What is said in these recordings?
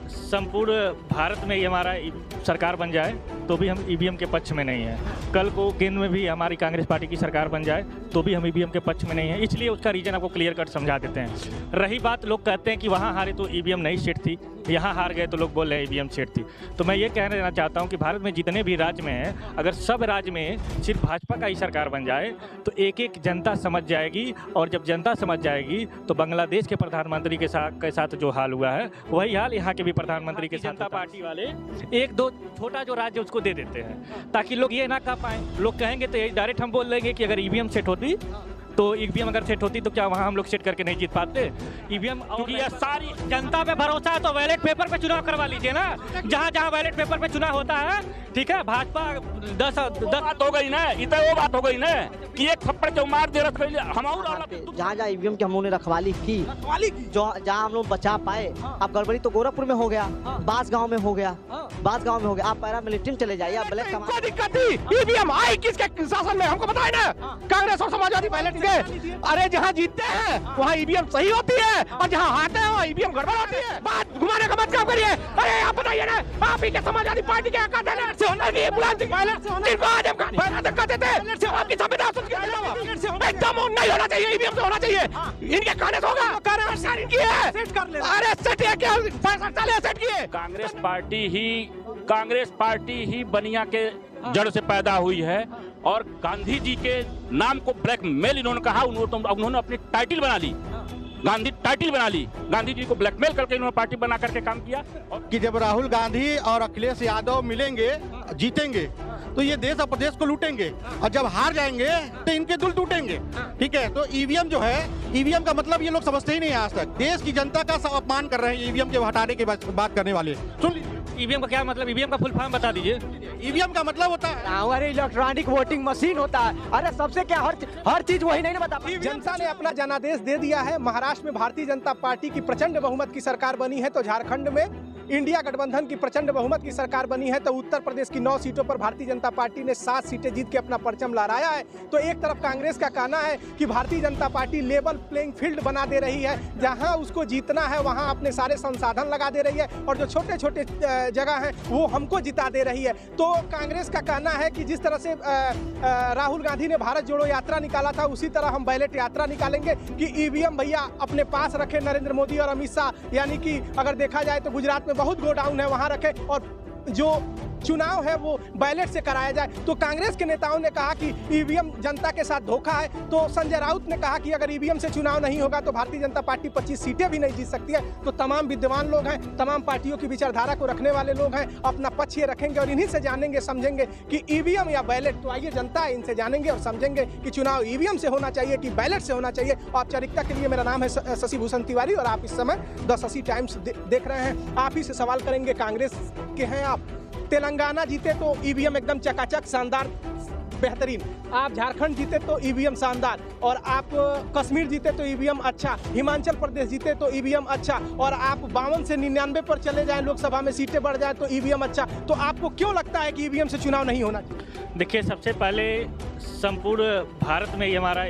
संपूर्ण भारत में ही हमारा सरकार बन जाए तो भी हम ईवीएम के पक्ष में नहीं हैं। कल को केंद्र में भी हमारी कांग्रेस पार्टी की सरकार बन जाए तो भी हम ईवीएम के पक्ष में नहीं हैं। इसलिए उसका रीजन आपको क्लियर कट समझा देते हैं। रही बात, लोग कहते हैं कि वहाँ हारे तो ईवीएम नहीं सीट थी, यहाँ हार गए तो लोग बोल रहे हैं ईवीएम सीट थी। तो मैं ये कहना देना चाहता हूँ कि भारत में जितने भी राज्य में हैं, अगर सब राज्य में सिर्फ भाजपा का ही सरकार बन जाए तो एक एक जनता समझ जाएगी, और जब जनता समझ जाएगी तो बांग्लादेश के प्रधानमंत्री के साथ जो हाल हुआ है वही हाल यहाँ के भी प्रधानमंत्री के साथ। जनता पार्टी वाले एक दो छोटा जो राज्य उसको दे देते हैं ताकि लोग ये ना कह पाए। लोग कहेंगे तो यही डायरेक्ट हम बोल देंगे कि अगर ईवीएम सेट होती तो ईवीएम अगर सेट होती तो क्या वहाँ हम लोग सेट करके नहीं जीत पाते ईवीएम? क्योंकि ये सारी जनता पे भरोसा है तो बैलेट पेपर पे चुनाव करवा लीजिए ना। जहाँ जहाँ बैलेट पेपर पे चुनाव होता है, ठीक है, भाजपा 10 बात हो गई ना, इतना वो बात हो गई ना कि एक थप्पड़ जो मार दे रहा हम। जहाँ जहाँ ईवीएम की हम लोगों ने रखवाली की, जो जहाँ हम लोग बचा पाए। अब गड़बड़ी तो गोरखपुर में हो गया, बास गाँव में हो गया, आप पैरा मिलिट्री में चले जाइए, आप ब्लैक कोई दिक्कत नहीं। ईवीएम आई किसके शासन में हमको बताए ना, कांग्रेस और समाजवादी बैलेट। अरे जहाँ जीतते हैं वहाँ ईवीएम सही होती है, और जहाँ हारते हैं वहाँ ईवीएम गड़बड़ होती है। बात घुमाने का मत काम करिए। अरे आप बताइए ना, आप ही के समाजवादी पार्टी के एकदम नहीं होना चाहिए, ईवीएम से होना चाहिए। इनके कहने से होगा। अरे सेट किए। कांग्रेस पार्टी ही बनिया के जड़ से पैदा हुई है, और गांधी जी के नाम को ब्लैकमेल इन्होंने कहा। उन्होंने अपनी टाइटल बना ली, गांधी टाइटल बना ली। गांधी जी को ब्लैकमेल करके इन्होंने पार्टी बना करके काम किया। कि जब राहुल गांधी और अखिलेश यादव मिलेंगे, जीतेंगे, तो ये देश और प्रदेश को लूटेंगे, और जब हार जाएंगे तो इनके दिल टूटेंगे। ठीक है, तो ईवीएम जो है, ईवीएम का मतलब ये लोग समझते ही नहीं आज तक। देश की जनता का अपमान कर रहे हैं ईवीएम के हटाने की बात करने वाले। सुन लीजिए, ईवीएम का क्या मतलब? ईवीएम का फुल फॉर्म बता दीजिए। ईवीएम का मतलब होता है हमारे इलेक्ट्रॉनिक वोटिंग मशीन होता है। अरे सबसे क्या हर चीज वही नहीं ना बता। जनता ने अपना जनादेश दे दिया है। महाराष्ट्र में भारतीय जनता पार्टी की प्रचंड बहुमत की सरकार बनी है, तो झारखंड में इंडिया गठबंधन की प्रचंड बहुमत की सरकार बनी है, तो उत्तर प्रदेश की 9 सीटों पर भारतीय जनता पार्टी ने 7 सीटें जीत के अपना परचम लहराया है। तो एक तरफ कांग्रेस का कहना है कि Bharatiya Janata party level playing field बना दे रही है, जहां उसको जीतना है वहां अपने सारे संसाधन लगा दे रही है, और जो छोटे छोटे जगह हैं वो हमको जिता दे रही है। तो कांग्रेस का कहना है कि जिस तरह से राहुल गांधी ने भारत जोड़ो यात्रा निकाला था, उसी तरह हम बैलेट यात्रा निकालेंगे कि ईवीएम भैया अपने पास रखे नरेंद्र मोदी और अमित शाह। यानी कि अगर देखा जाए तो गुजरात में बहुत गोडाउन है, वहां रखे, और जो चुनाव है वो बैलेट से कराया जाए। तो कांग्रेस के नेताओं ने कहा कि ईवीएम जनता के साथ धोखा है। तो संजय राउत ने कहा कि अगर ईवीएम से चुनाव नहीं होगा तो भारतीय जनता पार्टी 25 सीटें भी नहीं जीत सकती है। तो तमाम विद्वान लोग हैं, तमाम पार्टियों की विचारधारा को रखने वाले लोग हैं, अपना पक्ष ये रखेंगे, और इन्हीं से जानेंगे समझेंगे कि ईवीएम या बैलेट। तो आइए जनता है, इनसे जानेंगे और समझेंगे कि चुनाव ईवीएम से होना चाहिए कि बैलेट से होना चाहिए। औपचारिकता के लिए मेरा नाम है शशि भूषण तिवारी, और आप इस समय द शशि टाइम्स देख रहे हैं। आप ही से सवाल करेंगे, कांग्रेस के हैं आप। तेलंगाना जीते तो ईवीएम एकदम चकाचक, शानदार, बेहतरीन। आप झारखंड जीते तो ईवीएम शानदार, और आप कश्मीर जीते तो ईवीएम अच्छा, हिमाचल प्रदेश जीते तो ईवीएम अच्छा, और आप 52 से 99 पर चले जाएं, लोकसभा में सीटें बढ़ जाए तो ईवीएम अच्छा। तो आपको क्यों लगता है कि ईवीएम से चुनाव नहीं होना चाहिए? देखिए, सबसे पहले संपूर्ण भारत में ही हमारा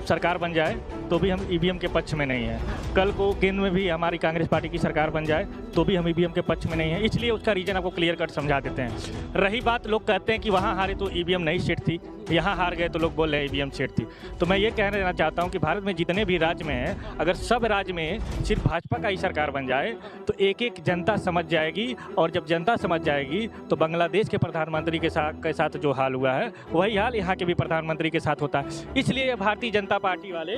सरकार बन जाए तो भी हम ईवीएम के पक्ष में नहीं हैं। कल को केंद्र में भी हमारी कांग्रेस पार्टी की सरकार बन जाए तो भी हम ईवीएम के पक्ष में नहीं हैं। इसलिए उसका रीजन आपको क्लियर कट समझा देते हैं। रही बात, लोग कहते हैं कि वहाँ हारे तो ईवीएम नहीं सीट थी, यहाँ हार गए तो लोग बोल रहे हैं ईवीएम सीट थी। तो मैं ये कहना देना चाहता हूँ कि भारत में जितने भी राज्य में हैं, अगर सब राज्य में सिर्फ भाजपा का ही सरकार बन जाए तो एक एक जनता समझ जाएगी, और जब जनता समझ जाएगी तो बांग्लादेश के प्रधानमंत्री के साथ जो हाल हुआ है वही हाल यहाँ के भी प्रधानमंत्री के साथ होता है। इसलिए भारतीय जनता पार्टी वाले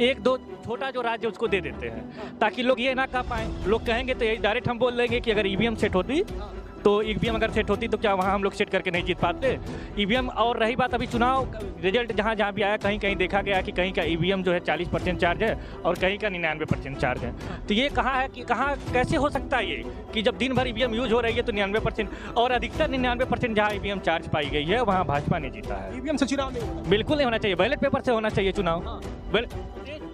एक दो छोटा जो राज्य उसको दे देते हैं ताकि लोग ये ना कह पाए। लोग कहेंगे तो यही डायरेक्ट हम बोल देंगे कि अगर ईवीएम सेट होती तो ईवीएम अगर सेट होती तो क्या वहाँ हम लोग सेट करके नहीं जीत पाते ईवीएम? और रही बात, अभी चुनाव रिजल्ट जहाँ जहाँ भी आया, कहीं कहीं देखा गया कि कहीं का ईवीएम जो है 40% चार्ज है और कहीं का 99% चार्ज है। तो ये कहाँ है कि कहाँ कैसे हो सकता है ये कि जब दिन भर ईवीएम यूज हो रही है तो 99%, और अधिकतर 99% जहाँ ईवीएम चार्ज पाई गई है वहाँ भाजपा ने जीता है। ईवीएम से चुनाव नहीं होना, बिल्कुल नहीं होना चाहिए, बैलेट पेपर से होना चाहिए चुनाव।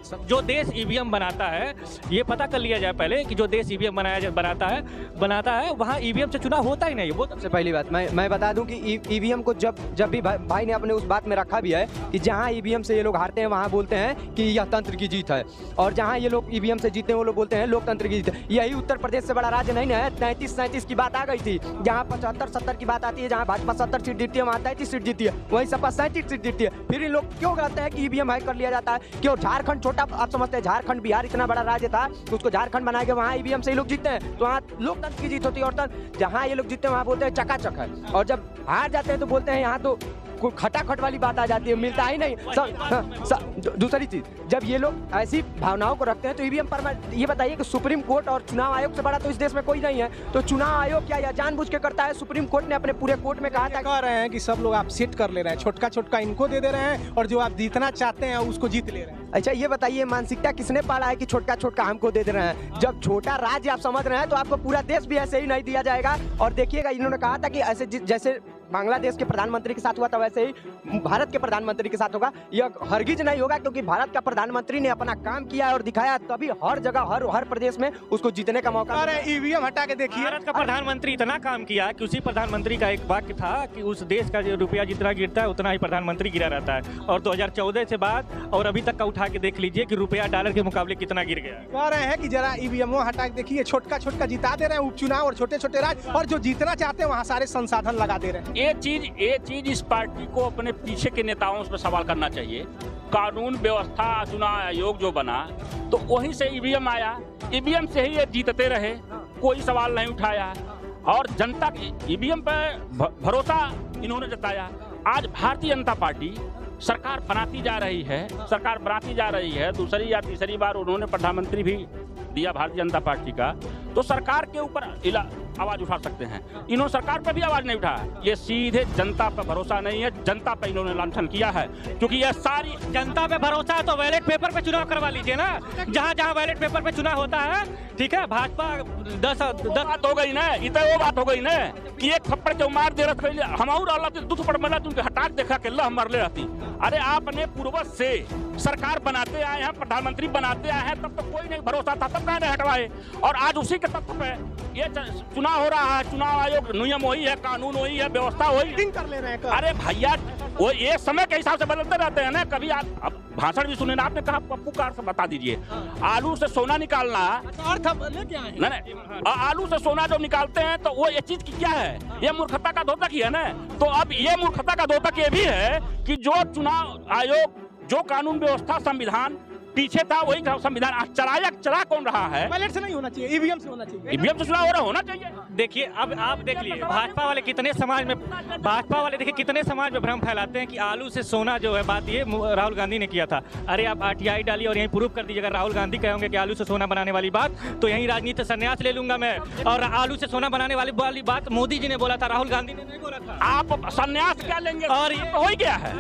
जो देश ईवीएम बनाता है, ये पता कर लिया जाए पहले कि जो देश ईवीएम बनाता है वहाँ ईवीएम से चुनाव होता ही नहीं। वो सबसे पहली बात मैं बता दूं कि ईवीएम को जब भी भाई ने अपने उस बात में रखा भी है कि जहां ईवीएम से ये लोग हारते हैं वहां बोलते हैं कि यह तंत्र की जीत है, और जहां ये लोग ईवीएम से जीते हैं वो लोग बोलते हैं लोकतंत्र की जीत है। यही उत्तर प्रदेश से बड़ा राज्य नहीं है। 33-37 की बात आ गई थी, जहां 75-70 की बात आती है, जहां भाजपा 70 सीट जीतती है वहां 33 सीट जीतती है, वहीं सपा 37 सीट जीतती है। फिर इन लोग क्यों कहते हैं कि ईवीएम हैक कर लिया जाता है? क्यों? झारखंड छोटा, आप समझते हैं झारखंड बिहार इतना बड़ा राज्य था, उसको झारखंड बना के वहाँ ईवीएम से ही लोग जीतते हैं, तो वहाँ लोकतंत्र की जीत होती है। और जहाँ ये लोग जीतते हैं वहाँ बोलते हैं चकाचक है, और जब हार जाते हैं तो बोलते हैं यहाँ तो खटाखट वाली बात आ जाती है, मिलता ही नहीं। दूसरी चीज, जब ये लोग ऐसी भावनाओं को रखते हैं तो ईवीएम पर ये बताइए कि सुप्रीम कोर्ट और चुनाव आयोग से बड़ा तो इस देश में कोई नहीं है, तो चुनाव आयोग क्या जानबूझ के करता है? सुप्रीम कोर्ट ने अपने पूरे कोर्ट में कहा था, कह रहे हैं कि सब लोग आप सेट कर ले रहे हैं, छोटका इनको दे रहे हैं और जो आप जीतना चाहते हैं उसको जीत ले रहे हैं। अच्छा ये बताइए, मानसिकता किसने पाला है कि छोटका हमको दे रहे हैं? जब छोटा राज्य आप समझ रहे हैं तो आपको पूरा देश भी ऐसे ही नहीं दिया जाएगा। और देखिएगा, इन्होंने कहा था कि ऐसे जैसे बांग्लादेश के प्रधानमंत्री के साथ हुआ था वैसे ही भारत के प्रधानमंत्री के साथ होगा। यह हरगिज नहीं होगा, क्योंकि भारत का प्रधानमंत्री ने अपना काम किया और दिखाया, तभी हर जगह हर प्रदेश में उसको जीतने का मौका। अरे ईवीएम हटा के देखिए, भारत का प्रधानमंत्री इतना काम किया कि उसी प्रधानमंत्री का एक वाक्य था कि उस देश का जो रुपया जितना गिरता है उतना ही प्रधानमंत्री गिरा रहता है। और 2014 से बाद और अभी तक का उठा के देख लीजिए कि रुपया डॉलर के मुकाबले कितना गिर गया। कह रहे हैं कि जरा ईवीएम हटा के देखिए, छोटका जिता दे रहे हैं उपचुनाव और छोटे राज्य, और जो जीतना चाहते हैं वहाँ सारे संसाधन लगा दे रहे हैं। ये चीज इस पार्टी को अपने पीछे के नेताओं पर सवाल करना चाहिए। कानून व्यवस्था, चुनाव आयोग जो बना तो वहीं से ईवीएम आया, ईवीएम से ही ये जीतते रहे, कोई सवाल नहीं उठाया, और जनता ईवीएम पर भरोसा इन्होंने जताया। आज भारतीय जनता पार्टी सरकार बनाती जा रही है, दूसरी या तीसरी बार उन्होंने प्रधानमंत्री भी दिया भारतीय जनता पार्टी का, तो सरकार के ऊपर आवाज उठा सकते हैं। इन्होंने सरकार पर भी आवाज नहीं उठाया। ये सीधे जनता पर भरोसा नहीं है, जनता पर इन्होंने लांछन किया है, क्योंकि ये सारी जनता पे भरोसा है तो बैलेट पेपर पे चुनाव करवा लीजिए ना। जहाँ बैलेट पेपर पे चुनाव होता है, ठीक है, भाजपा 10 बात हो गई ना, इतना वो बात हो गई ना कि एक थप्पड़ के मार दे रहा हम और दू थप्पड़ मारा तुमके हटा देखा के अल्लाह मरले रहती। अरे आपने पूर्वज से सरकार बनाते आए हैं, प्रधानमंत्री बनाते आए हैं, तब तो कोई नहीं भरोसा था, तब कहने हटवाए। और आज उसी के तत्व पे ये चुनाव हो रहा है, चुनाव आयोग नियम वही है, कानून वही है, व्यवस्था वही कर ले रहे हैं। अरे भैया वो ये समय के हिसाब से बदलते रहते हैं ना। कभी आप भाषण भी सुने ना, आपने कहा पप्पू कार से बता दीजिए, आलू से सोना निकालना, नहीं आलू से सोना जब निकालते हैं तो वो ये चीज की क्या है? ये मूर्खता का द्योतक ही है ना। तो अब ये मूर्खता का द्योतक ये भी है कि जो चुनाव आयोग, जो कानून व्यवस्था, संविधान पीछे था वही संविधान चला कौन रहा है? बैलेट से नहीं होना चाहिए, ईवीएम से होना चाहिए। ईवीएम से चुनाव होना चाहिए। देखिए अब आप देख लीजिए भाजपा वाले कितने समाज में भ्रम फैलाते हैं कि आलू से सोना जो है, बात ये राहुल गांधी ने किया था। अरे आप आरटीआई डालिए और यहीं प्रूव कर दीजिए। अगर राहुल गांधी कहोगे कि आलू से सोना बनाने वाली बात, तो यहीं राजनीति से संन्यास ले लूंगा मैं। और आलू से सोना बनाने वाली बात मोदी जी ने बोला था, राहुल गांधी ने नहीं बोला था। आप संन्यास क्या लेंगे? और ये हो ही गया है,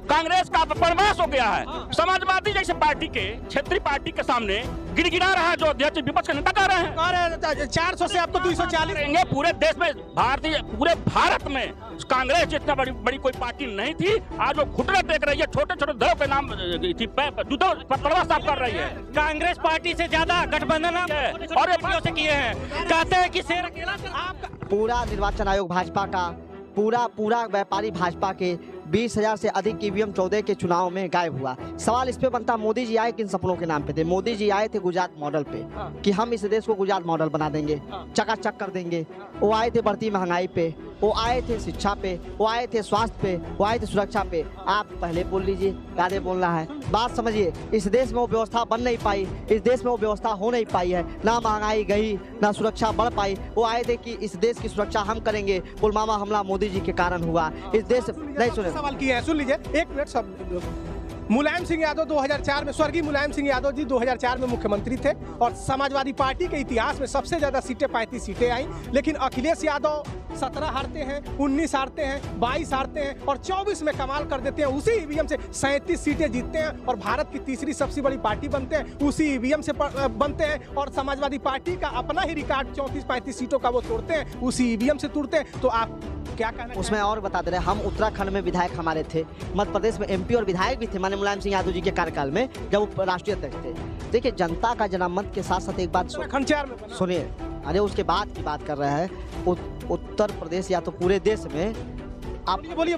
कांग्रेस का प्रवास हो गया है। समाजवादी जैसे पार्टी के, क्षेत्रीय पार्टी के सामने गिड़गिड़ा रहा है जो अध्यक्ष विपक्ष के नेता कह रहे हैं। 400 से अब तो 240 रहेंगे। पूरे देश में पूरे भारत में कांग्रेस जितना बड़ी कोई पार्टी नहीं थी। आज वो घुटने टेक रही है, छोटे दलों के नाम पटवा साफ कर रही है। कांग्रेस पार्टी से ज्यादा गठबंधन और से किए हैं। कहते हैं कि शेर अकेला। पूरा निर्वाचन आयोग भाजपा का, पूरा व्यापारी भाजपा के 20,000 से अधिक ईवीएम 14 के चुनाव में गायब हुआ। सवाल इस पे बनता, मोदी जी आए किन सपनों के नाम पे थे? मोदी जी आए थे गुजरात मॉडल पे, कि हम इस देश को गुजरात मॉडल बना देंगे, चकाचक कर देंगे। वो आए थे बढ़ती महंगाई पे, वो आए थे शिक्षा पे, वो आए थे स्वास्थ्य पे, वो आए थे सुरक्षा पे। आप पहले बोल लीजिए, आगे बोलना है। बात समझिए, इस देश में वो व्यवस्था बन नहीं पाई, इस देश में वो व्यवस्था हो नहीं पाई है। ना महंगाई गई, ना सुरक्षा बढ़ पाई। वो आए थे कि इस देश की सुरक्षा हम करेंगे। पुलवामा हमला मोदी जी के कारण हुआ। इस देश नहीं सुने सवाल किया है, सुन लीजिए एक मिनट। सब मुलायम सिंह यादव 2004 में, स्वर्गीय मुलायम सिंह यादव जी 2004 में मुख्यमंत्री थे और समाजवादी पार्टी के इतिहास में सबसे ज्यादा सीटें 35 सीटें आई। लेकिन अखिलेश यादव 17 हारते हैं, 19 हारते हैं, 22 हारते हैं और 24 में कमाल कर देते हैं। उसी ईवीएम से 37 सीटें जीतते हैं और भारत की तीसरी सबसे बड़ी पार्टी बनते हैं। उसी ईवीएम से बनते हैं और समाजवादी पार्टी का अपना ही रिकॉर्ड 34-35 सीटों का वो तोड़ते हैं, उसी ईवीएम से तोड़ते हैं। तो आप क्या कहना उसमें और बता दे रहे हैं, हम उत्तराखंड में विधायक हमारे थे, मध्य प्रदेश में एमपी और विधायक भी थे माननीय मुलायम सिंह यादव जी के कार्यकाल में जब वो राष्ट्रीय अध्यक्ष थे। देखिए जनता का जनमत के साथ साथ एक बात उत्तराखंड 4 में बना। सुनिए, अरे उसके बाद की बात कर रहे हैं, उत्तर प्रदेश या तो पूरे देश में आप बोलिए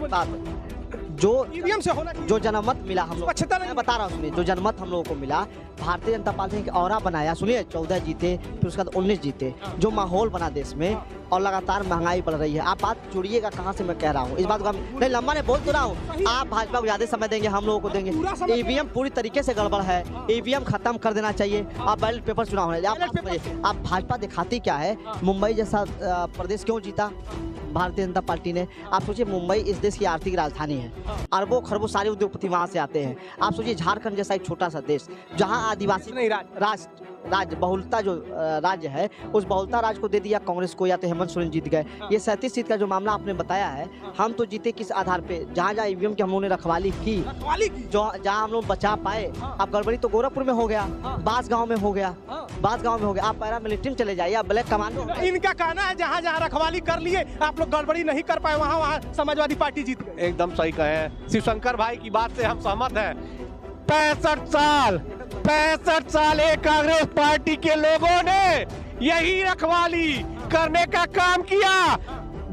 जो ईवीएम से होना चाहिए। जो जनमत मिला हम लोग, स्वच्छता नहीं- मैं बता रहा हूँ सुनिए, जो जनमत हम लोगों को मिला, भारतीय जनता पार्टी ने ऑरा बनाया, सुनिए 14 जीते, फिर उसके बाद 19 जीते, जो माहौल बना देश में, और लगातार महंगाई बढ़ रही है। आप बात जोड़िएगा कहाँ से मैं कह रहा हूँ, इस बात को हम नहीं लंबा नहीं बोल तो रहा हूँ। आप भाजपा को ज्यादा समय देंगे, हम लोगों को देंगे। ईवीएम पूरी तरीके से गड़बड़ है, ईवीएम खत्म कर देना चाहिए। आप बैलेट पेपर चुनाव होने, आप भाजपा दिखाती क्या है? मुंबई जैसा प्रदेश क्यों जीता भारतीय जनता पार्टी ने? आप सोचिए, मुंबई इस देश की आर्थिक राजधानी है, अरबों खरबों सारे उद्योगपति वहां से आते हैं। आप सोचिए झारखंड जैसा एक छोटा सा देश जहां आदिवासी नहीं राज्य बहुलता जो राज्य है, उस बहुलता राज्य को दे दिया कांग्रेस को, या तो हेमंत सोरेन जीत गए। ये 37 सीट का जो मामला आपने बताया है, हम तो जीते किस आधार पे? जहाँ जहाँ ईवीएम की हम लोगों ने रखवाली की, जो जहाँ हम लोग बचा पाए। अब गड़बड़ी तो गोरखपुर में हो गया, बांसगांव में हो गया, बांसगांव में हो गया। आप पैरा मिलिट्री में चले जाइए, आप ब्लैक कमांडो। इनका कहना है जहाँ जहाँ रखवाली कर लिए आप लोग गड़बड़ी नहीं कर पाए, वहाँ वहाँ समाजवादी पार्टी जीत गई। एकदम सही कहे, शिवशंकर भाई की बात से हम सहमत हैं। 65 साल एक कांग्रेस पार्टी के लोगों ने यही रखवाली करने का काम किया।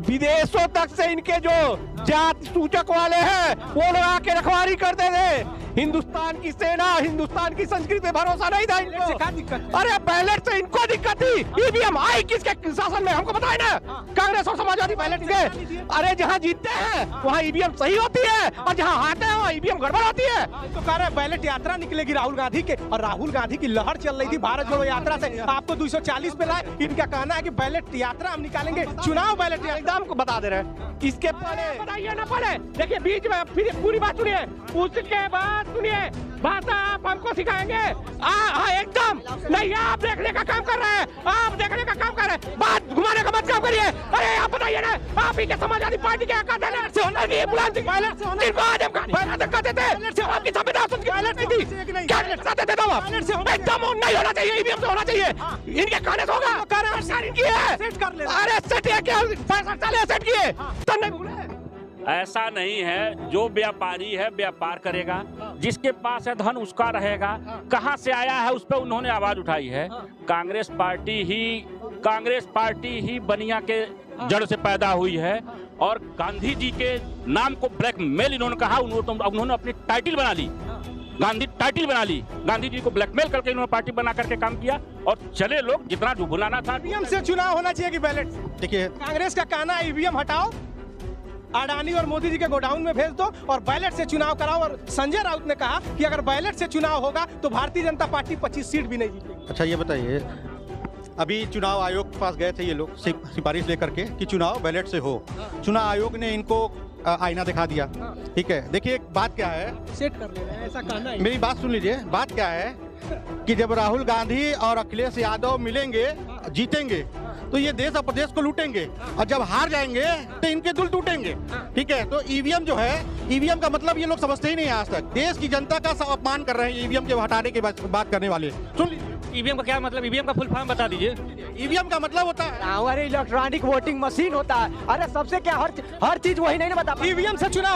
विदेशों तक से इनके जो जात सूचक वाले हैं वो लोग आके रखवाली करते थे। हिंदुस्तान की सेना, हिंदुस्तान की संस्कृति पे भरोसा नहीं था इनको। क्या दिक्कत? अरे बैलेट से इनको दिक्कत थी। ईवीएम आई किसके शासन में, हमको बताए ना। कांग्रेस और समाजवादी बैलेट के, अरे जहाँ जीतते हैं वहाँ ईवीएम सही होती है, और जहाँ हारते हैं वहाँ ईवीएम गड़बड़ होती है। तो कह रहे बैलेट यात्रा निकलेगी राहुल गांधी के, और राहुल गांधी की लहर चल रही थी भारत जोड़ो यात्रा से, आपको 240 पे लाए। इनका कहना है कि बैलेट यात्रा हम निकालेंगे, चुनाव बैलेट एकदम को बता दे रहे हैं। इसके पहले बताइए ना, पहले देखिए बीच में फिर पूरी बात सुनिए, उसके बाद सुनिए भाषा आप हमको सिखाएंगे। एकदम नहीं, आप देखने का काम कर रहे हैं, आप देखने का काम कर रहे हैं, बात घुमाने का मत काम करिए। अरे आप बताइए ना, आप ही के समाजवादी पार्टी के आपकी संविधान सुन के बैलेट नहीं थी, क्या देते थे आप? एकदम नहीं होना चाहिए, ईवीएम से होना चाहिए। इनके कहने से होगा, अरे सेट किया 65 साल सेट किए तब नहीं भूले। ऐसा नहीं है, जो व्यापारी है व्यापार करेगा, जिसके पास है धन उसका रहेगा। कहाँ से आया है उस पर उन्होंने आवाज उठाई है। कांग्रेस पार्टी ही बनिया के जड़ से पैदा हुई है, और गांधी जी के नाम को ब्लैकमेल इन्होंने कहा, उन्होंने अपनी टाइटल बना ली, गांधी टाइटल बना ली। गांधी जी को ब्लैकमेल करके इन्होंने पार्टी बना करके काम किया, और चले लोग जितना बुलाना था। ईवीएम से चुनाव होना चाहिए कि बैलेट? देखिए कांग्रेस का कहना है ईवीएम हटाओ, अडानी और मोदी जी के गोडाउन में भेज दो, और बैलेट से चुनाव कराओ। और संजय राउत ने कहा कि अगर बैलेट से चुनाव होगा तो भारतीय जनता पार्टी 25 सीट भी नहीं जीतेगी। अच्छा ये बताइए, अभी चुनाव आयोग के पास गए थे ये लोग सिफारिश लेकर के कि चुनाव बैलेट से हो। चुनाव आयोग ने इनको आईना दिखा दिया, ठीक है। देखिए बात क्या है, सेट कर ले रहे हैं, ऐसा कहना है। मेरी बात सुन लीजिए। बात क्या है कि जब राहुल गांधी और अखिलेश यादव मिलेंगे, जीतेंगे, तो ये देश और प्रदेश को लूटेंगे, और जब हार जाएंगे तो इनके दिल टूटेंगे, ठीक है। तो ईवीएम जो है, ईवीएम का मतलब ये लोग समझते ही नहीं आज तक। देश की जनता का अपमान कर रहे हैं ईवीएम के हटाने की बात करने वाले। सुन लीजिए, ईवीएम का क्या मतलब, ईवीएम का फुल फॉर्म बता दीजिए। ईवीएम का मतलब होता है हमारे इलेक्ट्रॉनिक वोटिंग मशीन होता है। अरे सबसे क्या हर चीज वही नहीं ना बता। ईवीएम से चुनाव